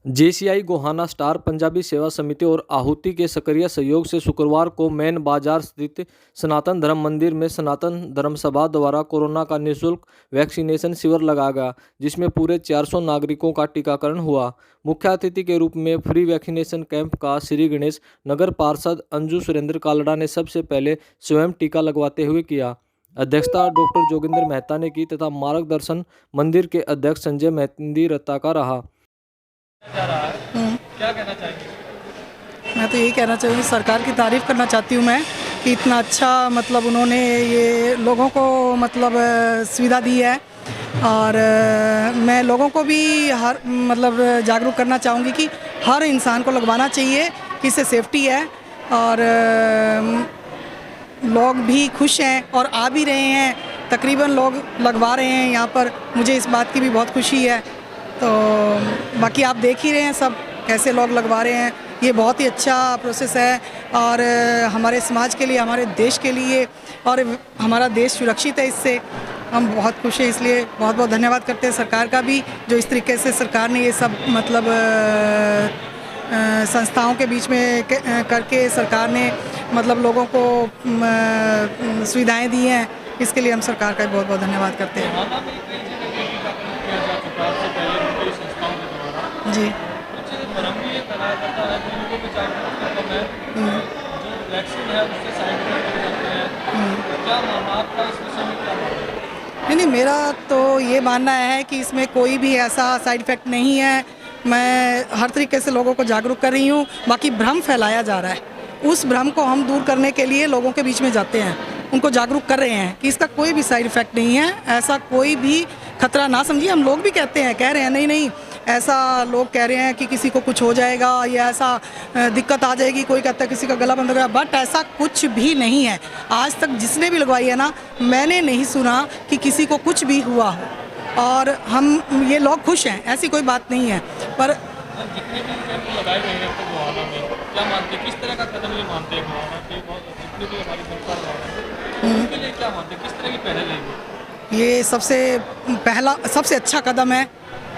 JCI Gohana star Punjabi सेवा समिति और आहुति के सक्रिय सहयोग से शुक्रवार को मेन बाजार स्थित सनातन धर्म मंदिर में सनातन धर्म सभा द्वारा कोरोना का निःशुल्क वैक्सीनेशन शिविर लगाया गया, जिसमें पूरे 400 नागरिकों का टीकाकरण हुआ। मुख्य अतिथि के रूप में फ्री वैक्सीनेशन कैंप का श्री गणेश नगर पार्षद अंजू सुरेंद्र कालड़ा ने सबसे पहले स्वयं टीका लगवाते हुए किया। अध्यक्षता डॉक्टर जोगिंदर मेहता ने की तथा मार्गदर्शन मंदिर के अध्यक्ष संजय मेहंदी रत्ता का रहा। क्या कहना चाहेंगे? मैं तो यही कहना चाहूँगी, सरकार की तारीफ़ करना चाहती हूँ मैं कि इतना अच्छा मतलब उन्होंने ये लोगों को मतलब सुविधा दी है। और मैं लोगों को भी हर मतलब जागरूक करना चाहूँगी कि हर इंसान को लगवाना चाहिए कि इससे सेफ्टी है। और लोग भी खुश हैं और आ भी रहे हैं, तकरीबन लोग लगवा रहे हैं यहाँ पर। मुझे इस बात की भी बहुत खुशी है। तो बाकी आप देख ही रहे हैं सब कैसे लोग लगवा रहे हैं। ये बहुत ही अच्छा प्रोसेस है और हमारे समाज के लिए, हमारे देश के लिए, और हमारा देश सुरक्षित है। इससे हम बहुत खुश हैं। इसलिए बहुत बहुत धन्यवाद करते हैं सरकार का भी, जो इस तरीके से सरकार ने ये सब मतलब संस्थाओं के बीच में करके सरकार ने मतलब लोगों को सुविधाएं दी हैं। इसके लिए हम सरकार का बहुत बहुत धन्यवाद करते हैं। जी नहीं, मेरा तो ये मानना है कि इसमें कोई भी ऐसा साइड इफ़ेक्ट नहीं है। मैं हर तरीके से लोगों को जागरूक कर रही हूँ। बाकी भ्रम फैलाया जा रहा है, उस भ्रम को हम दूर करने के लिए लोगों के बीच में जाते हैं, उनको जागरूक कर रहे हैं कि इसका कोई भी साइड इफ़ेक्ट नहीं है, ऐसा कोई भी खतरा ना समझिए। हम लोग भी कहते हैं, कह रहे हैं नहीं नहीं ऐसा, लोग कह रहे हैं कि किसी को कुछ हो जाएगा या ऐसा दिक्कत आ जाएगी, कोई कहता है किसी का गला बंद हो गया, बट ऐसा कुछ भी नहीं है। आज तक जिसने भी लगवाई है ना, मैंने नहीं सुना कि किसी को कुछ भी हुआ हो। और हम ये लोग खुश हैं, ऐसी कोई बात नहीं है। पर जितने भी कैंप लगाए गए हैं तो गोहाना में क्या मानते हैं, किस तरह का कदम ये मानते हैं गोहाना के जितनी भी हमारी सरकार है उनके लिए क्या मानते हैं, किस तरह की पहल लेंगे? ये सबसे अच्छा कदम है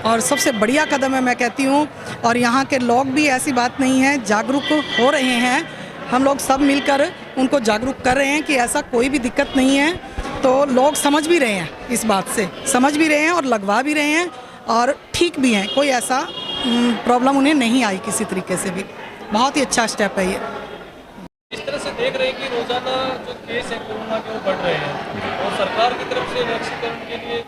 और सबसे बढ़िया कदम है मैं कहती हूँ। और यहाँ के लोग भी, ऐसी बात नहीं है, जागरूक हो रहे हैं। हम लोग सब मिलकर उनको जागरूक कर रहे हैं कि ऐसा कोई भी दिक्कत नहीं है। तो लोग समझ भी रहे हैं, इस बात से समझ भी रहे हैं और लगवा भी रहे हैं और ठीक भी हैं। कोई ऐसा प्रॉब्लम उन्हें नहीं आई किसी तरीके से भी। बहुत ही अच्छा स्टेप है ये। इस तरह से देख रहे हैं कि रोजाना जो केस है कोरोना के वो बढ़ रहे हैं और सरकार की तरफ से वैक्सीकरण के लिए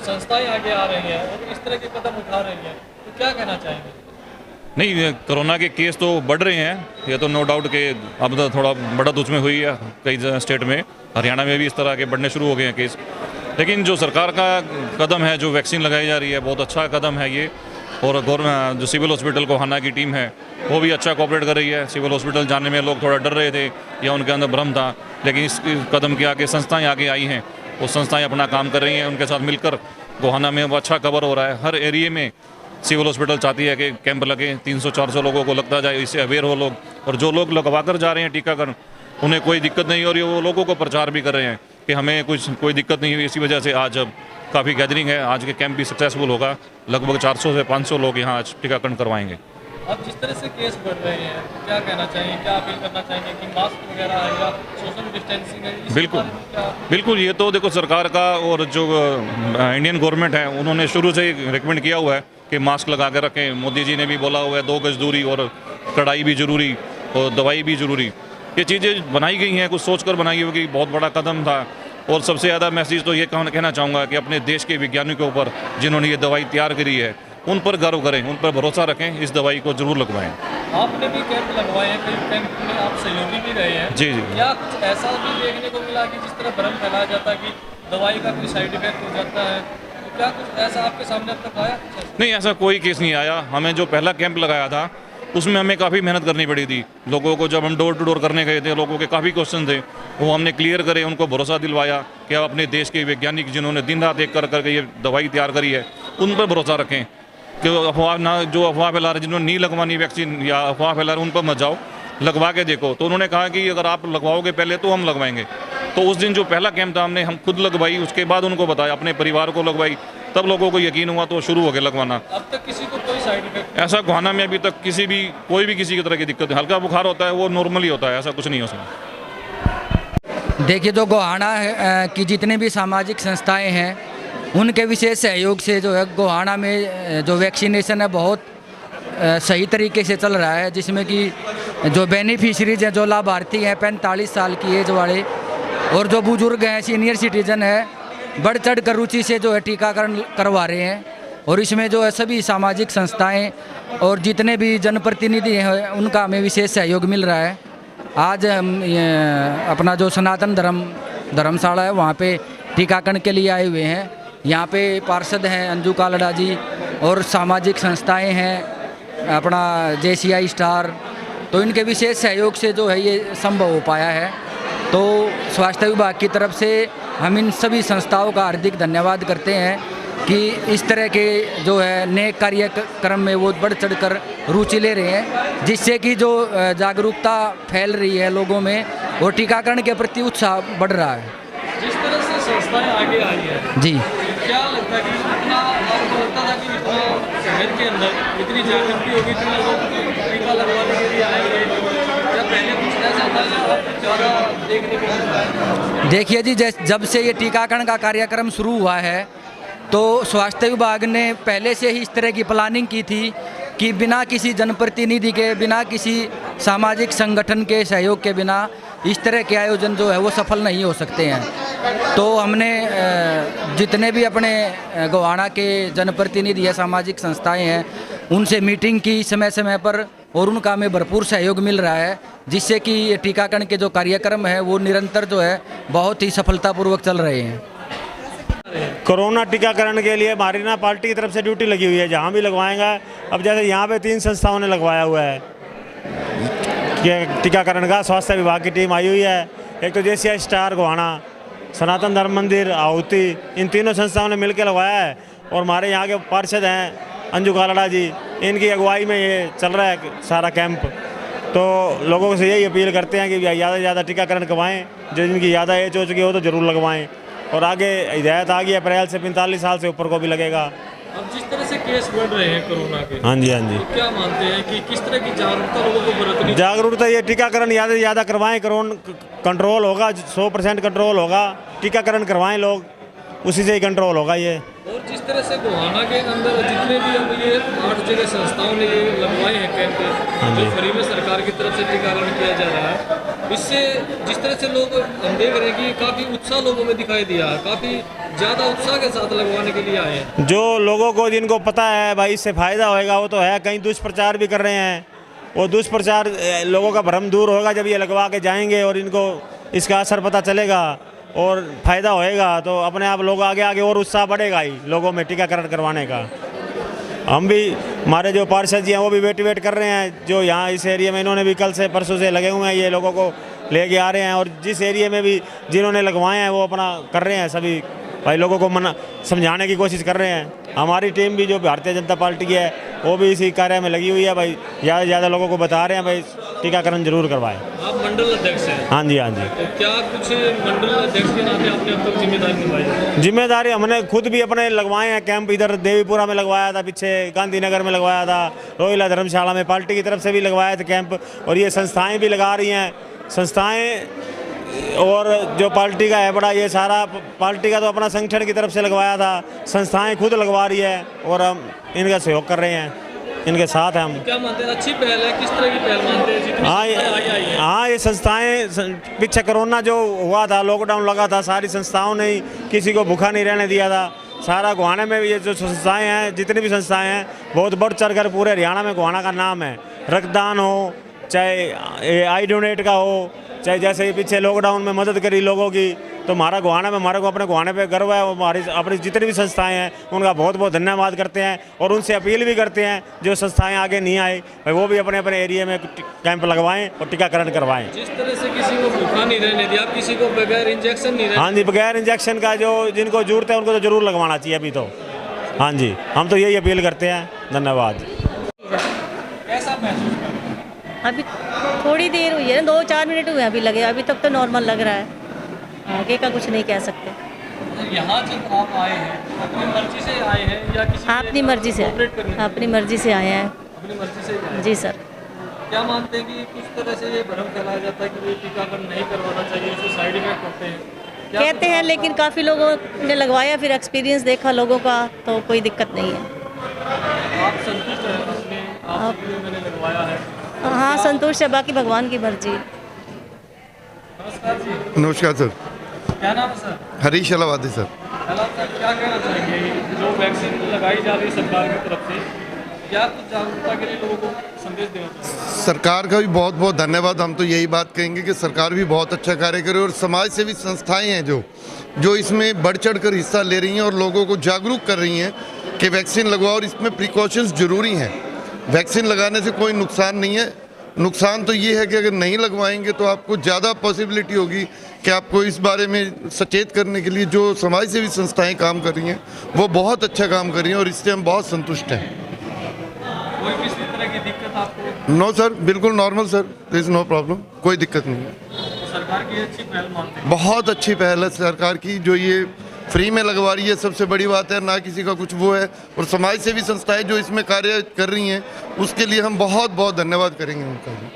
संस्थाएं आगे आ रही हैं और इस तरह के कदम उठा रही हैं, तो क्या कहना चाहेंगे? नहीं, कोरोना के केस तो बढ़ रहे हैं, ये तो नो डाउट कि अब तो थोड़ा बढ़त उसमें हुई है। कई स्टेट में, हरियाणा में भी इस तरह के बढ़ने शुरू हो गए हैं केस। लेकिन जो सरकार का कदम है, जो वैक्सीन लगाई जा रही है, बहुत अच्छा कदम है ये। और गवर्नमेंट जो सिविल हॉस्पिटल गोहाना की टीम है वो भी अच्छा कोऑपरेट कर रही है। सिविल हॉस्पिटल जाने में लोग थोड़ा डर रहे थे या उनके अंदर भ्रम था, लेकिन इस कदम के आगे संस्थाएँ आगे आई हैं, वो संस्थाएँ अपना काम कर रही हैं। उनके साथ मिलकर गोहाना में वो अच्छा कवर हो रहा है। हर एरिए में सिविल हॉस्पिटल चाहती है कि कैंप लगे, 300-400 लोगों को लगता जाए, इससे अवेयर हो लोग। और जो लोग लगवा कर जा रहे हैं टीकाकरण, उन्हें कोई दिक्कत नहीं हो रही है। वो लोगों को प्रचार भी कर रहे हैं कि हमें कोई दिक्कत नहीं हुई। इसी वजह से आज अब काफ़ी गैदरिंग है, आज के कैंप भी सक्सेसफुल होगा। लगभग 400 से 500 लोग यहाँ आज टीकाकरण करवाएंगे। अब जिस तरह से केस बढ़ रहे हैं, तो क्या कहना चाहिए, क्या अपील करना चाहेंगे कि मास्क वगैरह है या सोशल डिस्टेंसिंग है? बिल्कुल ये तो देखो सरकार का और जो इंडियन गवर्नमेंट है उन्होंने शुरू से ही रिकमेंड किया हुआ है कि मास्क लगा के रखें। मोदी जी ने भी बोला हुआ है 2 गज दूरी और कड़ाई भी ज़रूरी और दवाई भी ज़रूरी। ये चीज़ें बनाई गई हैं, कुछ सोच कर बनाई होगी, बहुत बड़ा कदम था। और सबसे ज़्यादा मैसेज तो ये कहना चाहूँगा कि अपने देश के वैज्ञानिकों पर, जिन्होंने ये दवाई तैयार करी है, उन पर गर्व करें, उन पर भरोसा रखें, इस दवाई को जरूर लगवाएं। आपने भी कैंप लगवाए हैं, कई कैंप में आप सहयोगी भी रहे हैं। जी जी। क्या कुछ ऐसा भी देखने को मिला कि जिस तरह भ्रम फैलाया जाता है कि दवाई का कोई साइड इफेक्ट हो जाता है, तो क्या कुछ ऐसा आपके सामने अब तक आया? नहीं, ऐसा कोई केस नहीं आया। हमें जो पहला कैंप लगाया था उसमें हमें काफ़ी मेहनत करनी पड़ी थी। लोगों को जब हम डोर टू डोर करने गए थे, लोगों के काफ़ी क्वेश्चन थे, वो हमने क्लियर करे, उनको भरोसा दिलवाया कि आप अपने देश के वैज्ञानिक जिन्होंने दिन रात एक करके ये दवाई तैयार करी है, उन पर भरोसा रखें। कि जो अफवाह फैला रहे, जिन्होंने नहीं लगवानी वैक्सीन या अफवाह फैला रहे, उन पर मत जाओ, लगवा के देखो। तो उन्होंने कहा कि अगर आप लगवाओगे पहले तो हम लगवाएंगे। तो उस दिन जो पहला कैंप था, हम खुद लगवाई, उसके बाद उनको बताया, अपने परिवार को लगवाई, तब लोगों को यकीन हुआ तो शुरू हो गया लगवाना। अब तक किसी को कोई साइड इफेक्ट? ऐसा गोहाना में अभी तक कोई भी किसी की तरह की दिक्कत, हल्का बुखार होता है वो नॉर्मली होता है, ऐसा कुछ नहीं है उसमें। देखिए, जो गोहाना की जितने भी सामाजिक संस्थाएं हैं उनके विशेष सहयोग से जो है गोहाना में जो वैक्सीनेशन है बहुत सही तरीके से चल रहा है, जिसमें कि जो बेनिफिशरीज हैं, जो लाभार्थी हैं 45 साल की एज वाले और जो बुजुर्ग हैं, सीनियर सिटीजन है, बढ़ चढ़ कर रुचि से जो है टीकाकरण करवा रहे हैं। और इसमें जो है सभी सामाजिक संस्थाएं और जितने भी जनप्रतिनिधि हैं उनका हमें विशेष सहयोग मिल रहा है। आज हम अपना जो सनातन धर्मशाला है वहाँ पे टीकाकरण के लिए आए हुए हैं। यहाँ पे पार्षद हैं अंजू कालड़ा जी और सामाजिक संस्थाएं हैं अपना JCI स्टार, तो इनके विशेष सहयोग से जो है ये संभव हो पाया है। तो स्वास्थ्य विभाग की तरफ से हम इन सभी संस्थाओं का हार्दिक धन्यवाद करते हैं कि इस तरह के जो है नेक कार्यक्रम में वो बढ़ चढ़कर रुचि ले रहे हैं, जिससे कि जो जागरूकता फैल रही है लोगों में और टीकाकरण के प्रति उत्साह बढ़ रहा है। जिस तरह से संस्थाएं आगे आई है जी, क्या लगता है कि इतना आपको लगता था कि इतना शहर के अंदर इतनी जागृति होगी, इतने लोग टीका लगवाने के लिए आएंगे, या पहले कुछ ऐसा था या अब ज़्यादा देखने को मिलता है? देखिए जी, जब से ये टीकाकरण का कार्यक्रम शुरू हुआ है तो स्वास्थ्य विभाग ने पहले से ही इस तरह की प्लानिंग की थी कि बिना किसी जनप्रतिनिधि के, बिना किसी सामाजिक संगठन के सहयोग के बिना इस तरह के आयोजन जो है वो सफल नहीं हो सकते हैं। तो हमने जितने भी अपने गोहाना के जनप्रतिनिधि या सामाजिक संस्थाएं हैं उनसे मीटिंग की समय समय पर और उनका हमें भरपूर सहयोग मिल रहा है, जिससे कि ये टीकाकरण के जो कार्यक्रम है वो निरंतर जो है बहुत ही सफलतापूर्वक चल रहे हैं। कोरोना टीकाकरण के लिए हमारी ना पार्टी की तरफ से ड्यूटी लगी हुई है, जहाँ भी लगवाएंगा। अब जैसे यहाँ पे 3 संस्थाओं ने लगवाया हुआ है कि टीकाकरण का, स्वास्थ्य विभाग की टीम आई हुई है। एक तो JCI स्टार गोहाना, सनातन धर्म मंदिर, आहुति, इन तीनों संस्थाओं ने मिलकर लगवाया है। और हमारे यहाँ के पार्षद हैं अंजू कालड़ा जी, इनकी अगुवाई में ये चल रहा है सारा कैंप। तो लोगों से यही अपील करते हैं कि ज़्यादा से ज़्यादा टीकाकरण करवाएँ, जो जिनकी ज़्यादा एज हो चुकी हो तो ज़रूर लगवाएँ। और आगे हिदायत आ गई अप्रैल से 45 साल से ऊपर को भी लगेगा। अब जिस तरह से केस बढ़ रहे हैं कोरोना के, हाँ जी, हाँ जी, तो क्या मानते हैं कि किस तरह की जागरूकता लोगों को बरतनी? जागरूकता ये टीकाकरण ज़्यादा से ज़्यादा करवाएं, कंट्रोल होगा, 100% कंट्रोल होगा। टीकाकरण करवाएं लोग, उसी से ही कंट्रोल होगा ये। और जिस तरह से गोहाना के अंदर जितने भी अब ये 8 जगह संस्थाओं ने ये लगवाए हैं कैंप, जो फ्री में सरकार की तरफ से टीकाकरण किया जा रहा है, इससे जिस तरह से लोग हम देख रहे हैं कि काफ़ी उत्साह लोगों में दिखाई दिया है, काफ़ी ज़्यादा उत्साह के साथ लगवाने के लिए आए हैं। जो लोगों को जिनको पता है भाई इससे फ़ायदा होएगा वो तो है, कहीं दुष्प्रचार भी कर रहे हैं। वो दुष्प्रचार लोगों का भ्रम दूर होगा जब ये लगवा के जाएंगे और इनको इसका असर पता चलेगा और फ़ायदा होएगा तो अपने आप लोग आगे आगे और उत्साह बढ़ेगा ही लोगों में टीकाकरण करवाने का। हम भी, हमारे जो पार्षद जी हैं वो भी वेट कर रहे हैं, जो यहाँ इस एरिया में इन्होंने भी कल से परसों से लगे हुए हैं, ये लोगों को लेके आ रहे हैं। और जिस एरिया में भी जिन्होंने लगवाए हैं वो अपना कर रहे हैं, सभी भाई लोगों को समझाने की कोशिश कर रहे हैं। हमारी टीम भी जो भारतीय जनता पार्टी की है वो भी इसी कार्य में लगी हुई है भाई, ज़्यादा से ज़्यादा लोगों को बता रहे हैं भाई टीकाकरण जरूर करवाएं। आप मंडल अध्यक्ष हैं? हाँ जी, हाँ जी। तो क्या कुछ मंडल अध्यक्ष के नाते आपने अब तक जिम्मेदारी निभाई है? जिम्मेदारी हमने खुद भी अपने लगवाए हैं कैंप, इधर देवीपुरा में लगवाया था, पीछे गांधीनगर में लगवाया था, रोहिला धर्मशाला में पार्टी की तरफ से भी लगवाया था कैंप। और ये संस्थाएँ भी लगा रही हैं, संस्थाएँ और जो पार्टी का है बड़ा, ये सारा पार्टी का तो अपना संगठन की तरफ से लगवाया था, संस्थाएं खुद लगवा रही है और हम इनका सहयोग कर रहे हैं, इनके साथ हैं हम। क्या मानते हैं अच्छी पहल है? किस तरह की पहल मानते हैं? जितनी हाँ, ये संस्थाएं, पीछे कोरोना जो हुआ था, लॉकडाउन लगा था, सारी संस्थाओं ने किसी को भूखा नहीं रहने दिया था। सारा गोहाना में ये जो संस्थाएं हैं, जितनी भी संस्थाएं हैं, बहुत बढ़ चढ़ कर पूरे हरियाणा में गोहाना का नाम है। रक्तदान हो, चाहे आई डोनेट का हो, चाहे जैसे ये पीछे लॉकडाउन में मदद करी लोगों की, तो हमारा गोहाना में, हमारे को अपने गोहाने पे गर्व है। हमारी अपनी जितनी भी संस्थाएं हैं उनका बहुत बहुत धन्यवाद करते हैं और उनसे अपील भी करते हैं जो संस्थाएं आगे नहीं आई भाई वो भी अपने अपने एरिया में कैंप लगवाएं और टीकाकरण करवाएं। जिस तरह से किसी को भूखा नहीं रहने दिया, किसी को बगैर इंजेक्शन नहीं रहने। हाँ जी, बगैर इंजेक्शन का जो जिनको जरूरत है उनको तो जरूर लगवाना चाहिए अभी तो। हाँ जी, हम तो यही अपील करते हैं। धन्यवाद। कैसा महसूस कर? अभी थोड़ी देर हुई है, 2-4 मिनट हुए अभी लगे, अभी तक तो नॉर्मल लग रहा है, आगे का कुछ नहीं कह सकते। यहाँ जब आप आए हैं अपनी मर्जी से आए हैं या किसी हाँ, ने अपनी मर्जी से ऑपरेट करने हाँ, अपनी मर्जी से आए हैं। अपनी मर्जी से ही आए हैं। जी सर। क्या मानते हैं कि कुछ तरह से ये भ्रम फैलाया जाता है कि ये टीकाकरण नहीं करवाना चाहिए, इससे साइड इफेक्ट होते हैं? क्या कहते हैं, लेकिन काफ़ी लोगों ने लगवाया, फिर एक्सपीरियंस देखा लोगों का, तो कोई दिक्कत नहीं है। आप संतुष्ट हैं उसमें? आप सभी ने मैंने लगवाया है। हाँ, संतुष्ट है, बाकी भगवान की मर्जी। नमस्कार जी, नमस्कार सर। क्या नाम है sir? Harish Alawadi sir. Hello sir, क्या कहना चाहेंगे जो वैक्सीन लगाई जा रही है सरकार की तरफ से, क्या कुछ जागरूकता के लिए लोगों को संदेश देना चाहिए? सरकार का भी बहुत बहुत धन्यवाद। हम तो यही बात कहेंगे कि सरकार भी बहुत अच्छा कार्य करे और समाज सेवी संस्थाएं हैं जो इसमें बढ़ चढ़ कर हिस्सा ले रही हैं और लोगों को जागरूक कर रही हैं कि वैक्सीन लगवाओ और इसमें प्रिकॉशंस जरूरी हैं। वैक्सीन लगाने से कोई नुकसान नहीं है। नुकसान तो ये है कि अगर नहीं लगवाएंगे तो आपको ज़्यादा पॉसिबिलिटी होगी कि आपको इस बारे में सचेत करने के लिए जो समाज सेवी संस्थाएं काम कर रही हैं वो बहुत अच्छा काम कर रही हैं और इससे हम बहुत संतुष्ट हैं। कोई किसी तरह की दिक्कत आपको? नो सर, बिल्कुल normal sir, there is no problem, कोई दिक्कत नहीं है। सरकार की अच्छी पहल मानते हैं? बहुत अच्छी पहल है सरकार की, जो ये फ्री में लगवा रही है, सबसे बड़ी बात है, ना किसी का कुछ वो है। और समाज सेवी संस्थाएं जो इसमें कार्य कर रही हैं उसके लिए हम बहुत बहुत धन्यवाद करेंगे उनका भी।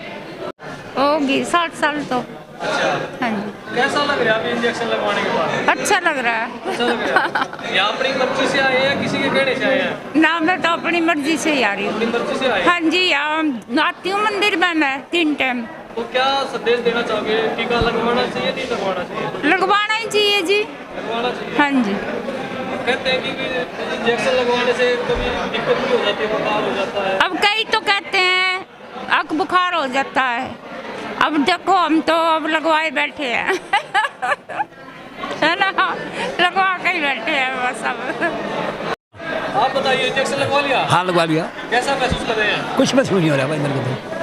होगी 60 साल तो। अच्छा, हाँ जी। कैसा लग रहा है अभी इंजेक्शन लगवाने के बाद? अच्छा लग रहा है। अच्छा लग रहा है। या अपनी मर्जी से आए हैं या किसी के कहने से आए हैं? ना, मैं तो अपनी मर्जी से ही आ रही अपनी हूँ। मर्जी से आए हैं। हाँ जी, आती हूँ मंदिर में मैं 3 टाइम। तो क्या संदेश देना चाहोगे? टीका लगवाना चाहिए, नहीं लगवाना चाहिए? लगवाना ही चाहिए जी। लगवाना चाहिए। हाँ जी। कहते हैं कि इंजेक्शन लगवाने से कभी दिक्कत भी हो जाती है, बुखार हो जाता है। अब कई तो कहते हैं अक बुखार हो जाता है। अब देखो, हम तो अब लगवाए बैठे हैं है ना, लगवा के ही बैठे हैं बस अब। आप बताइए, इंजेक्शन लगवा लिया? हाँ, लगवा लिया। कैसा महसूस कर रहे हैं? कुछ महसूस नहीं हो रहा भाई मेरे को तो।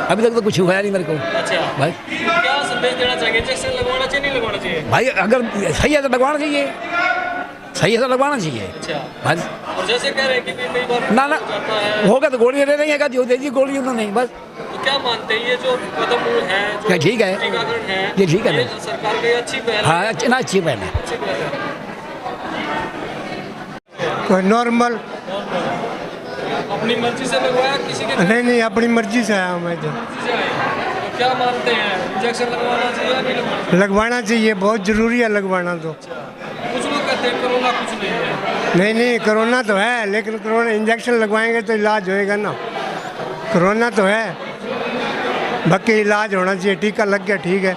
अभी तक तो कुछ हुआ नहीं मेरे को अच्छा भाई। क्या संदेश देना चाहिए? इंजेक्शन लगवाना चाहिए, नहीं लगवाना चाहिए? भाई अगर सही है तो लगवाना चाहिए, सही है तो लगवाना चाहिए अच्छा, बस। और जैसे कह रहे हैं कि कई बार ना ना हो जाता है, होगा तो गोली ले रही है, जो दे दी गोली उन्होंने नहीं बस। तो क्या मानते हैं ये जो कदम है, जो क्या ठीक है? टीकाकरण है, ये ठीक है ये ना? सरकार की अच्छी पहल है? हाँ, अच्छी पहल है। अच्छी पहल है। नॉर्मल। अपनी मर्जी से लगवाया किसी के? नहीं, अपनी मर्जी से आया हूँ मैं तो। मर्जी से आए हैं। तो क्या मानते हैं, इंजेक्शन लगवाना चाहिए या नहीं लगवाना चाहिए? लगवाना चाहिए, बहुत ज़रूरी है लगवाना तो। कुछ लोग कहते हैं कोरोना कुछ नहीं है। नहीं, कोरोना तो है, लेकिन कोरोना इंजेक्शन लगवाएंगे तो इलाज होएगा ना। कोरोना तो है, बाकी इलाज होना चाहिए। टीका लग गया ठीक है।